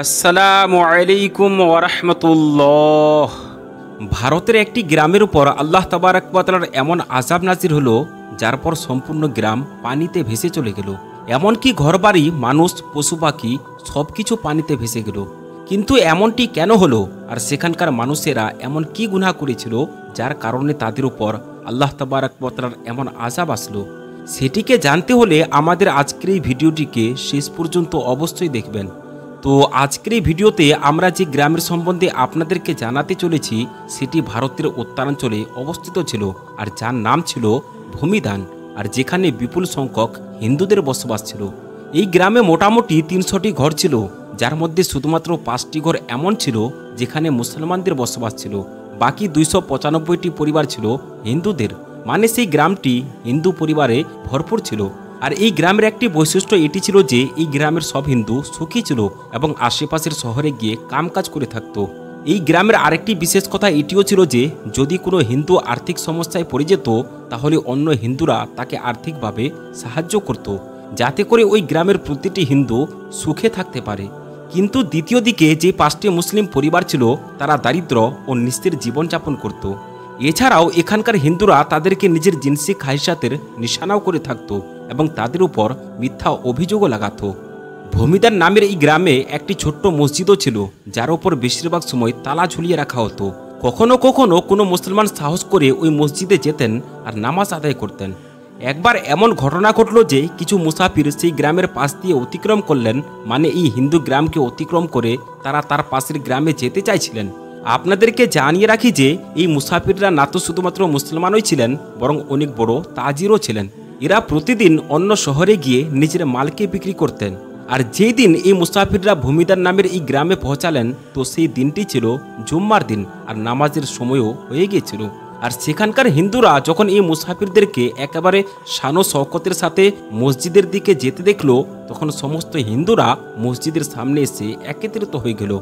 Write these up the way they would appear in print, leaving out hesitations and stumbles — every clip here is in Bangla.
আসসালামু আলাইকুম ওয়া রাহমাতুল্লাহ। ভারতের একটি গ্রামের উপর আল্লাহ তাবারাক ওয়া তাআলার এমন আযাব নাযিল হলো, যার পর সম্পূর্ণ গ্রাম পানিতে ভেসে চলে গেল। এমনকি ঘরবাড়ি, মানুষ, পশু পাখি সবকিছু পানিতে ভেসে গেল। কিন্তু এমনটি কেন হলো? আর সেখানকার মানুষেরা এমন কি গুনাহ করেছিল যার কারণে তাদের উপর আল্লাহ তাবারাক ওয়া তাআলার এমন আযাব আসলো? সেটিকে জানতে হলে আমাদের আজকের এই ভিডিওটিকে শেষ পর্যন্ত অবশ্যই দেখবেন। তো আজকের এই ভিডিওতে আমরা যে গ্রামের সম্বন্ধে আপনাদেরকে জানাতে চলেছি, সেটি ভারতের উত্তরাঞ্চলে অবস্থিত ছিল, আর যার নাম ছিল ভূমিদান, আর যেখানে বিপুল সংখ্যক হিন্দুদের বসবাস ছিল। এই গ্রামে মোটামুটি ৩০০টি ঘর ছিল, যার মধ্যে শুধুমাত্র ৫টি ঘর এমন ছিল যেখানে মুসলমানদের বসবাস ছিল। বাকি ২৯৫টি পরিবার ছিল হিন্দুদের, মানে সেই গ্রামটি হিন্দু পরিবারে ভরপুর ছিল। আর এই গ্রামের একটি বৈশিষ্ট্য এটি ছিল যে এই গ্রামের সব হিন্দু সুখী ছিল এবং আশেপাশের শহরে গিয়ে কামকাজ করে থাকতো। এই গ্রামের আরেকটি বিশেষ কথা এটিও ছিল যে যদি কোনো হিন্দু আর্থিক সমস্যায় পড়ে যেত, তাহলে অন্য হিন্দুরা তাকে আর্থিকভাবে সাহায্য করত, যাতে করে ওই গ্রামের প্রতিটি হিন্দু সুখে থাকতে পারে। কিন্তু দ্বিতীয় দিকে যে ৫টি মুসলিম পরিবার ছিল, তারা দারিদ্র ও নিস্তের জীবনযাপন করত। এছাড়াও এখানকার হিন্দুরা তাদেরকে নিজের জিনসি খাহিসাতের নিশানাও করে থাকত এবং তাদের উপর মিথ্যা অভিযোগও লাগাত। ভূমিদান নামের এই গ্রামে একটি ছোট্ট মসজিদও ছিল, যার উপর বেশিরভাগ সময় তালা ঝুলিয়ে রাখা হতো। কখনো কখনো কোনো মুসলমান সাহস করে ওই মসজিদে যেতেন আর নামাজ আদায় করতেন। একবার এমন ঘটনা ঘটল যে কিছু মুসাফির সেই গ্রামের পাশ দিয়ে অতিক্রম করলেন, মানে এই হিন্দু গ্রামকে অতিক্রম করে তারা তার পাশের গ্রামে যেতে চাইছিলেন। আপনাদেরকে জানিয়ে রাখি যে এই মুসাফিররা না তো শুধুমাত্র মুসলমানই ছিলেন, বরং অনেক বড় তাজিরও ছিলেন। এরা প্রতিদিন অন্য শহরে গিয়ে নিজের মালকে বিক্রি করতেন। আর যেই দিন এই মুসাফিররা ভূমিদান নামের এই গ্রামে পৌঁছালেন, তো সেই দিনটি ছিল জুম্মার দিন, আর নামাজের সময়ও হয়ে গিয়েছিল। আর সেখানকার হিন্দুরা যখন এই মুসাফিরদেরকে একেবারে শান ও শওকতের সাথে মসজিদের দিকে যেতে দেখল, তখন সমস্ত হিন্দুরা মসজিদের সামনে এসে একত্রিত হয়ে গেল।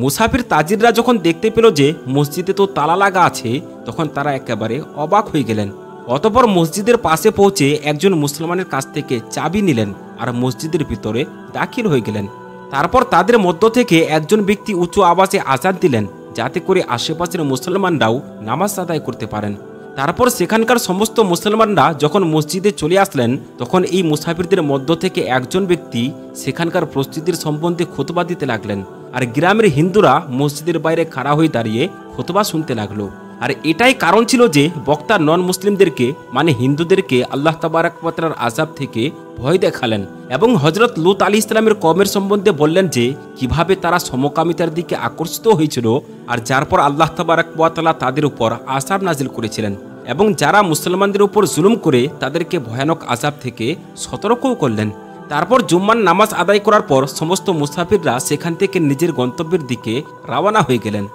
মুসাফির তাজিররা যখন দেখতে পেল যে মসজিদে তো তালা লাগা আছে, তখন তারা একেবারে অবাক হয়ে গেলেন। অতঃপর মসজিদের পাশে পৌঁছে একজন মুসলমানের কাছ থেকে চাবি নিলেন আর মসজিদের ভিতরে দাখিল হয়ে গেলেন। তারপর তাদের মধ্য থেকে একজন ব্যক্তি উঁচু আওয়াজে আযান দিলেন, যাতে করে আশেপাশের মুসলমানরাও নামাজ আদায় করতে পারেন। তারপর সেখানকার সমস্ত মুসলমানরা যখন মসজিদে চলে আসলেন, তখন এই মুসাফিরদের মধ্য থেকে একজন ব্যক্তি সেখানকার প্রস্তুতির সম্বন্ধে খুতবা দিতে লাগলেন। আর গ্রামের হিন্দুরা মসজিদের বাইরে খাড়া হয়ে দাঁড়িয়ে খুতবা শুনতে লাগলো। আর এটাই কারণ ছিল যে বক্তা নন মুসলিমদেরকে, মানে হিন্দুদেরকে আল্লাহ তাবারাক ওয়া তাআলার আযাব থেকে ভয় দেখালেন এবং হযরত লূত আলাইহিস সালামের কওমের সম্বন্ধে বললেন যে কিভাবে তারা সমকামিতার দিকে আকর্ষিত হয়েছিল, আর যার পর আল্লাহ তাবারাক ওয়া তাআলা তাদের উপর আযাব নাজিল করেছিলেন এবং যারা মুসলমানদের উপর জুলুম করে তাদেরকে ভয়ানক আযাব থেকে সতর্কও করলেন। তারপর জুম্মার নামাজ আদায় করার পর সমস্ত মুসাফিররা সেখান থেকে নিজের গন্তব্যের দিকে রওনা হয়ে গেলেন।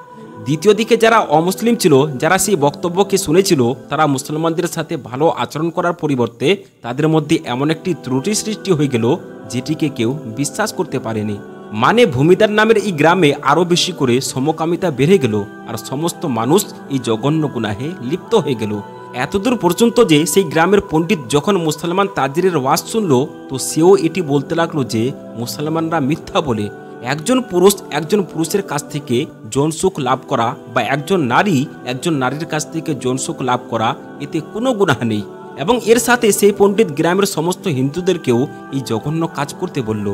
দ্বিতীয় দিকে যারা অমুসলিম ছিল, যারা সেই বক্তব্যকে শুনেছিল, তারা মুসলমানদের সাথে ভালো আচরণ করার পরিবর্তে তাদের মধ্যে এমন একটি ত্রুটি সৃষ্টি হয়ে গেল যেটিকে কেউ বিশ্বাস করতে পারেনি। মানে ভূমিদান নামের এই গ্রামে আরও বেশি করে সমকামিতা বেড়ে গেল, আর সমস্ত মানুষ এই জঘন্য গুনাহে লিপ্ত হয়ে গেল। এতদূর পর্যন্ত যে সেই গ্রামের পণ্ডিত যখন মুসলমান তাজিরের ওয়াজ শুনল, তো সেও এটি বলতে লাগলো যে মুসলমানরা মিথ্যা বলে। একজন পুরুষের কাছ থেকে যৌনসুখ লাভ করা বা একজন নারীর কাছ থেকে যৌনসুখ লাভ করা, এতে কোনো গুনাহ নেই। এবং এর সাথে সেই পণ্ডিত গ্রামের সমস্ত হিন্দুদেরকেও এই জঘন্য কাজ করতে বলল।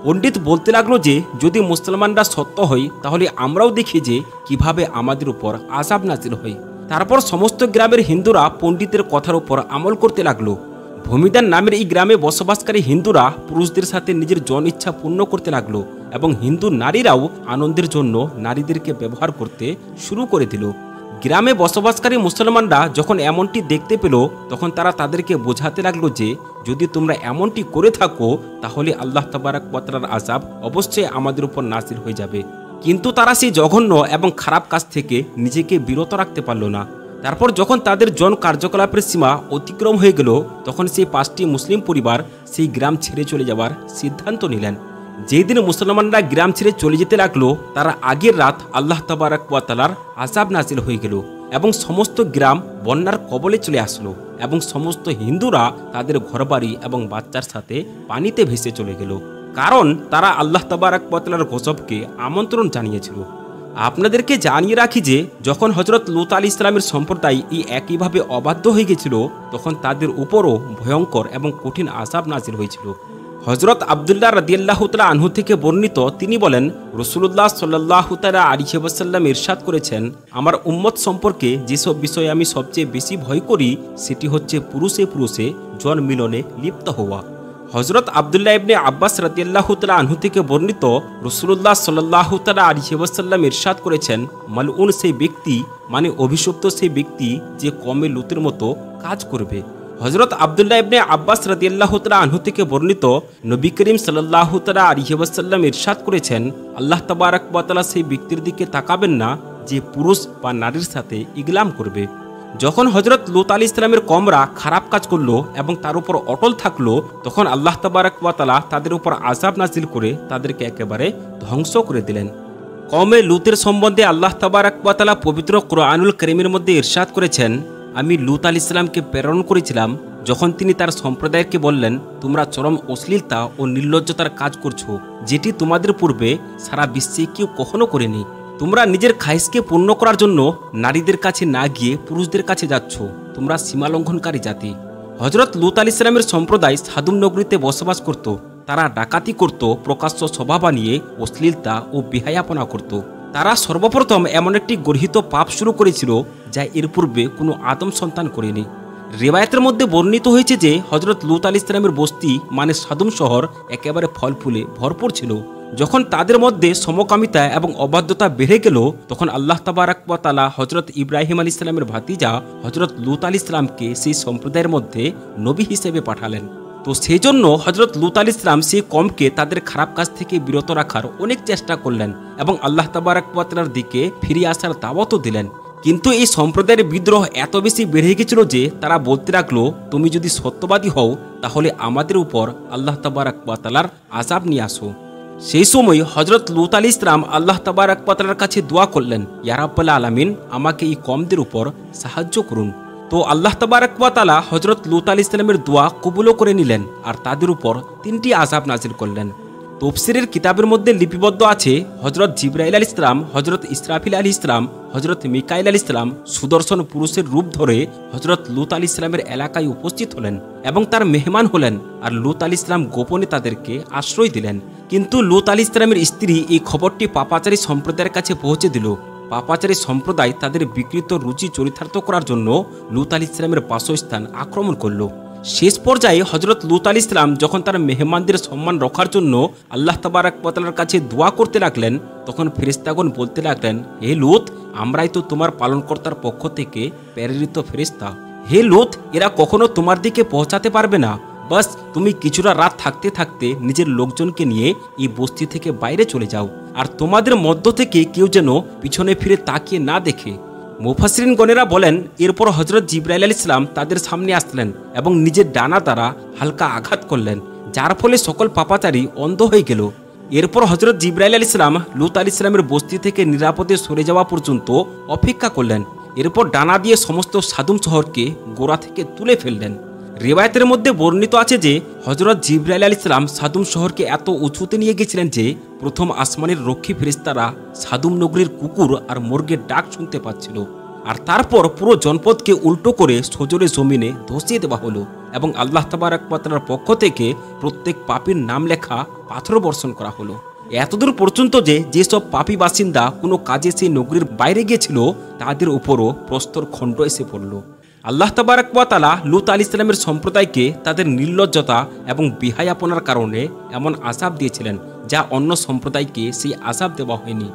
পণ্ডিত বলতে লাগলো যে যদি মুসলমানরা সত্য হয়, তাহলে আমরাও দেখি যে কিভাবে আমাদের উপর আযাব নাজিল হয়। তারপর সমস্ত গ্রামের হিন্দুরা পণ্ডিতের কথার উপর আমল করতে লাগলো। ভূমিদান নামের এই গ্রামে বসবাসকারী হিন্দুরা পুরুষদের সাথে নিজের যৌন ইচ্ছা পূর্ণ করতে লাগলো এবং হিন্দু নারীরাও আনন্দের জন্য নারীদেরকে ব্যবহার করতে শুরু করে দিল। গ্রামে বসবাসকারী মুসলমানরা যখন এমনটি দেখতে পেল, তখন তারা তাদেরকে বোঝাতে লাগলো যে যদি তোমরা এমনটি করে থাকো, তাহলে আল্লাহ তাবারাক ওয়া তাআলার আযাব অবশ্যই আমাদের উপর নাযিল হয়ে যাবে। কিন্তু তারা সেই জঘন্য এবং খারাপ কাজ থেকে নিজেকে বিরত রাখতে পারল না। তারপর যখন তাদের যৌন কার্যকলাপের সীমা অতিক্রম হয়ে গেল, তখন সেই ৫টি মুসলিম পরিবার সেই গ্রাম ছেড়ে চলে যাওয়ার সিদ্ধান্ত নিলেন। যেই দিন মুসলমানরা গ্রাম ছেড়ে চলে যেতে লাগলো, তারা আগের রাত আল্লাহ তাবারাক ওয়া তাআলার আযাব নাজিল হয়ে গেল এবং সমস্ত গ্রাম বন্যার কবলে চলে আসলো এবং সমস্ত হিন্দুরা তাদের ঘরবাড়ি এবং বাচ্চার সাথে পানিতে ভেসে চলে গেল। কারণ তারা আল্লাহ তাবারাক ওয়া তাআলার গজবকে আমন্ত্রণ জানিয়েছিল। আপনাদেরকে জানিয়ে রাখি যে যখন হযরত লূত আলাইহিস সালামের সম্প্রদায় এই একইভাবে অবাধ্য হয়ে গেছিল, তখন তাদের উপরও ভয়ঙ্কর এবং কঠিন আযাব নাজিল হয়েছিল। হযরত আব্দুল্লাহ রাদিয়াল্লাহু তাআলা আনহু থেকে বর্ণিত, তিনি বলেন, রাসূলুল্লাহ সাল্লাল্লাহু তাআলা আলাইহি ওয়াসাল্লাম ইরশাদ করেছেন, আমার উম্মত সম্পর্কে যেসব বিষয়ে আমি সবচেয়ে বেশি ভয় করি সেটি হচ্ছে পুরুষে পুরুষে যৌন মিলনে লিপ্ত হওয়া। হযরত আব্দুল্লাহ ইবনে আব্বাস রাদিয়াল্লাহু তাআলা আনহু থেকে বর্ণিত, রাসূলুল্লাহ সাল্লাল্লাহু তাআলা আলাইহি ওয়াসাল্লাম ইরশাদ করেছেন, মালউন সেই ব্যক্তি, মানে অভিশপ্ত সেই ব্যক্তি যে কওমে লূতের মতো কাজ করবে। হযরত আব্দুল্লাহ ইবনে আব্বাস রাদিয়াল্লাহু তাআলা আনহু থেকে বর্ণিত, নবী করিম সাল্লাল্লাহু তাআলা আলাইহি ওয়াসাল্লাম ইরশাদ করেছেন, আল্লাহ তাবারাক ওয়া তাআলা সেই ব্যক্তির দিকে তাকাবেন না যে পুরুষ বা নারীর সাথে ইগলাম করবে। যখন হযরত লূত আলাইহিস সালামের কওমরা খারাপ কাজ করলো এবং তার উপর অটল থাকলো, তখন আল্লাহ তাবারাক ওয়া তাআলা তাদের উপর আযাব নাজিল করে তাদেরকে একেবারে ধ্বংস করে দিলেন। কওমে লূতের সম্বন্ধে আল্লাহ তাবারাক ওয়া তাআলা পবিত্র কুরআনুল কারীমের মধ্যে ইরশাদ করেছেন, আমি লূত আলাইহিস সালামকে প্রেরণ করেছিলাম যখন তিনি তার সম্প্রদায়কে বললেন, তোমরা চরম অশ্লীলতা ও নির্লজ্জতার কাজ করছো, যেটি তোমাদের পূর্বে সারা বিশ্বে কেউ কখনো করেনি। তোমরা নিজের খায়েশকে পূর্ণ করার জন্য নারীদের কাছে না গিয়ে পুরুষদের কাছে যাচ্ছ। তোমরা সীমালঙ্ঘনকারী জাতি। হযরত লূত আলাইহিস সালামের সম্প্রদায় সাদুম নগরীতে বসবাস করত। তারা ডাকাতি করত, প্রকাশ্য সভা বানিয়ে অশ্লীলতা ও বেহায়াপনা করত। তারা সর্বপ্রথম এমন একটি গর্হিত পাপ শুরু করেছিল যা এর পূর্বে কোনো আদম সন্তান করেনি। রিওয়ায়াতের মধ্যে বর্ণিত হয়েছে যে হযরত লূত আলাইহিস সালামের বস্তি মানে সাদুম শহর একেবারে ফল ফুলে ভরপুর ছিল। যখন তাদের মধ্যে সমকামিতা এবং অবাধ্যতা বেড়ে গেল, তখন আল্লাহ তাবারাক ওয়া তাআলা হযরত ইব্রাহিম আলাইহিস সালামের ভাতিজা হযরত লূত আলাইহিস সালামকে সেই সম্প্রদায়ের মধ্যে নবী হিসেবে পাঠালেন। তো সেই জন্য হযরত লূত আলাইহিস সালাম সেই কওমকে তাদের খারাপ কাজ থেকে বিরত রাখার অনেক চেষ্টা করলেন এবং আল্লাহ তাবারাক ওয়া তাআলার দিকে ফিরে আসার দাওয়াতও দিলেন। কিন্তু এই সম্প্রদায়ের বিদ্রোহ এত বেশি বেড়ে গেছিল যে তারা বলতে লাগলো, তুমি যদি সত্যবাদী হও তাহলে আমাদের উপর আল্লাহ তাবারাক ওয়া তাআলার আযাব নিয়ে আসো। সেই সময় হযরত লূত আলাইহিস সালাম আল্লাহ তাবারাক ওয়া তাআলার কাছে দোয়া করলেন, ইয়া রাব্বুল আলামিন, আমাকে এই কওমদের উপর সাহায্য করুন। তো আল্লাহ তাবারাক ওয়া তাআলা হযরত লূত আলাইহিস সালামের দোয়া কবুলও করে নিলেন আর তাদের উপর 3টি আযাব নাজিল করলেন। তাফসীরের কিতাবের মধ্যে লিপিবদ্ধ আছে, হযরত জিবরাইল আলাইহিস সালাম, হযরত ইসরাফিল আলাইহিস সালাম, হযরত মিকাইল আলাইহিস সালাম সুদর্শন পুরুষের রূপ ধরে হযরত লূত আলাইহিস সালামের এলাকায় উপস্থিত হলেন এবং তার মেহমান হলেন আর লূত আলাইহিস সালাম গোপনে তাদেরকে আশ্রয় দিলেন। কিন্তু লূত আলাইহিস সালামের স্ত্রী এই খবরটি পাপাচারী সম্প্রদায়ের কাছে পৌঁছে দিল। পাপাচারী সম্প্রদায় তাদের বিকৃত রুচি চরিতার্থ করার জন্য লূত আলাইহিস সালামের বাসস্থান আক্রমণ করল। শেষ পর্যায়ে হযরত লূত আলাইহিস সালাম যখন তার মেহমানদের সম্মান রক্ষার জন্য আল্লাহ তাবারাক ওয়া তাআলার কাছে দোয়া করতে লাগলেন, তখন ফেরেশতাগণ বলতে লাগলেন, হে লূত, আমরাই তো তোমার পালনকর্তার পক্ষ থেকে প্রেরিত ফেরেশতা। হে লূত, এরা কখনো তোমার দিকে পৌঁছাতে পারবে না। বাস তুমি কিছুটা রাত থাকতে থাকতে নিজের লোকজনকে নিয়ে এই বস্তি থেকে বাইরে চলে যাও, আর তোমাদের মধ্য থেকে কেউ যেন পিছনে ফিরে তাকিয়ে না দেখে। মুফাসসিরিনগণেরা বলেন, এরপর হযরত জিবরাইল আলাইহিস সালাম তাদের সামনে আসলেন এবং নিজের ডানা দ্বারা হালকা আঘাত করলেন, যার ফলে সকল পাপাচারী অন্ধ হয়ে গেল। এরপর হযরত জিবরাইল আলাইহিস সালাম লূত আলাইহিস সালামের বস্তি থেকে নিরাপদে সরে যাওয়া পর্যন্ত অপেক্ষা করলেন। এরপর ডানা দিয়ে সমস্ত সাদুম শহরকে গোড়া থেকে তুলে ফেললেন। রিওয়ায়াতের মধ্যে বর্ণিত আছে যে হযরত জিবরাইল আলাইহিস সালাম সাদুম শহরকে এত উঁচুতে নিয়ে গেছিলেন যে প্রথম আসমানের রক্ষী ফেরেশতারা সাদুম নগরীর কুকুর আর মুরগের ডাক শুনতে পাচ্ছিল। আর তারপর পুরো জনপদকে উল্টো করে সজোরে জমিনে ধসিয়ে দেওয়া হলো এবং আল্লাহ তাবারাক ওয়া তাআলার পক্ষ থেকে প্রত্যেক পাপীর নাম লেখা পাথর বর্ষণ করা হলো। এতদূর পর্যন্ত যে যেসব পাপী বাসিন্দা কোনো কাজে সেই নগরীর বাইরে গিয়েছিল তাদের উপরও প্রস্তর খণ্ড এসে পড়ল। আল্লাহ তাবারাক ওয়া তাআলা লূত আলাইহিস সালামের সম্প্রদায়কে তাদের নির্লজ্জতা এবং বেহায়াপনার কারণে এমন আযাব দিয়েছিলেন যা অন্য সম্প্রদায়কে সেই আযাব দেওয়া হয়নি।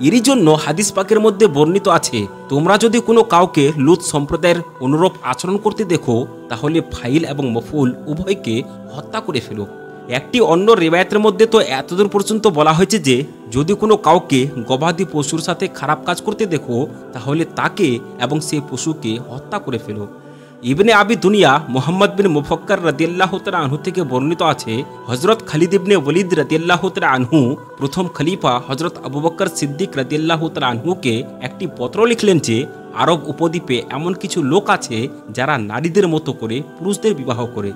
এরই জন্য হাদিস পাকের মধ্যে বর্ণিত আছে, তোমরা যদি কোনো কাউকে লূত সম্প্রদায়ের অনুরূপ আচরণ করতে দেখো তাহলে ফাইল এবং মফউল উভয়কে হত্যা করে ফেলো। একটি অন্য রিওয়ায়াতের মধ্যে তো এতদূর পর্যন্ত বলা হয়েছে যে যদি কোনো কাউকে গবাদি পশুর সাথে খারাপ কাজ করতে দেখো তাহলে তাকে এবং সেই পশুকে হত্যা করে ফেলো। ইবনে আবি দুনিয়া মুহাম্মদ বিন মুফাক্কার রাদিয়াল্লাহু তাআলা আনহু থেকে বর্ণিত আছে, হযরত খালিদ ইবনে ওয়ালিদ রাদিয়াল্লাহু তাআলা আনহু প্রথম খলিফা হযরত আবু বকর সিদ্দিক রাদিয়াল্লাহু তাআলা আনহুকে একটি পত্র লিখলেন যে আরব উপদ্বীপে এমন কিছু লোক আছে যারা নারীদের মতো করে পুরুষদের বিবাহ করে।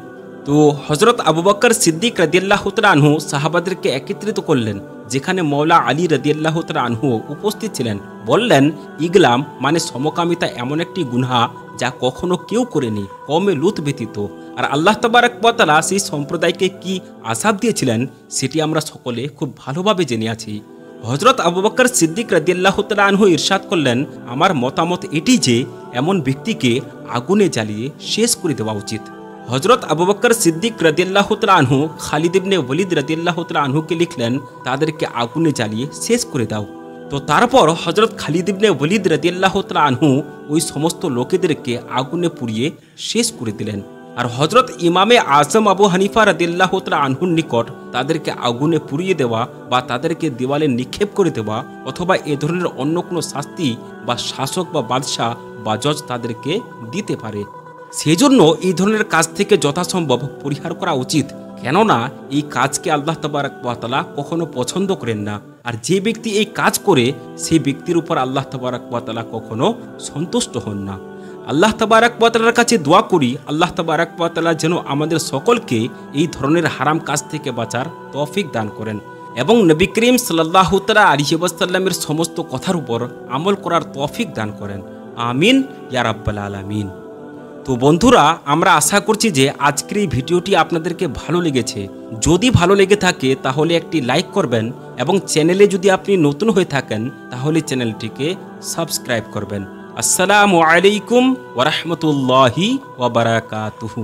তো হজরত আবু বকর সিদ্দিক রাদিয়াল্লাহু তাআলা আনহু সাহাবাদেরকে একত্রিত করলেন, যেখানে মৌলা আলী রাদিয়াল্লাহু তাআলা আনহু উপস্থিত ছিলেন। বললেন, ইগলাম মানে সমকামিতা এমন একটি গুনাহ যা কখনো কেউ করেনি কওমে লূত ব্যতীত। আর আল্লাহ তাবারক ওয়া তাআলা সেই সম্প্রদায়কে কি আযাব দিয়েছিলেন সেটি আমরা সকলে খুব ভালোভাবে জেনে আছি। হজরত আবু বকর সিদ্দিক রাদিয়াল্লাহু তাআলা আনহু ইরশাদ করলেন, আমার মতামত এটি যে এমন ব্যক্তিকে আগুনে জ্বালিয়ে শেষ করে দেওয়া উচিত। হজরত আবু বকর সিদ্দিক রাদিয়াল্লাহু তাআলা আনহু খালিদ ইবনে ওয়ালিদ রাদিয়াল্লাহু তাআলা আনহুকে লিখলেন, তাদেরকে আগুনে জ্বালিয়ে শেষ করে দাও। তো তারপর হজরত খালিদ ইবনে ওয়ালিদ রাদিয়াল্লাহু তাআলা আনহু ওই সমস্ত লোকেদেরকে আগুনে পুড়িয়ে শেষ করে দিলেন। আর হজরত ইমামে আজম আবু হানিফা রাদিয়াল্লাহু তাআলা আনহুর নিকট তাদেরকে আগুনে পুড়িয়ে দেওয়া বা তাদেরকে দেওয়ালে নিক্ষেপ করে দেওয়া অথবা এ ধরনের অন্য কোনো শাস্তি বা শাসক বা বাদশাহ বা জজ তাদেরকে দিতে পারে। সেজন্য এই ধরনের কাজ থেকে যথাসম্ভব পরিহার করা উচিত, কেননা এই কাজকে আল্লাহ তাবারক ওয়া তাআলা কখনো পছন্দ করেন না। আর যে ব্যক্তি এই কাজ করে সেই ব্যক্তির উপর আল্লাহ তাবারক ওয়া তাআলা কখনো সন্তুষ্ট হন না। আল্লাহ তাবারক ওয়া তাআলার কাছে দোয়া করি, আল্লাহ তাবারক ওয়া তাআলা যেন আমাদের সকলকে এই ধরনের হারাম কাজ থেকে বাঁচার তৌফিক দান করেন এবং নবী করিম সাল্লাল্লাহু তাআলা আলাইহি ওয়াসাল্লামের সমস্ত কথার উপর আমল করার তৌফিক দান করেন। আমিন ইয়া রাব্বাল আলামিন। তো বন্ধুরা, আমরা আশা করছি যে আজকের এই ভিডিওটি আপনাদেরকে ভালো লেগেছে। যদি ভালো লেগে থাকে তাহলে একটি লাইক করবেন এবং চ্যানেলে যদি আপনি নতুন হয়ে থাকেন তাহলে চ্যানেলটিকে সাবস্ক্রাইব করবেন। আসসালামু আলাইকুম ওয়া রাহমাতুল্লাহি ওয়া বারাকাতুহু।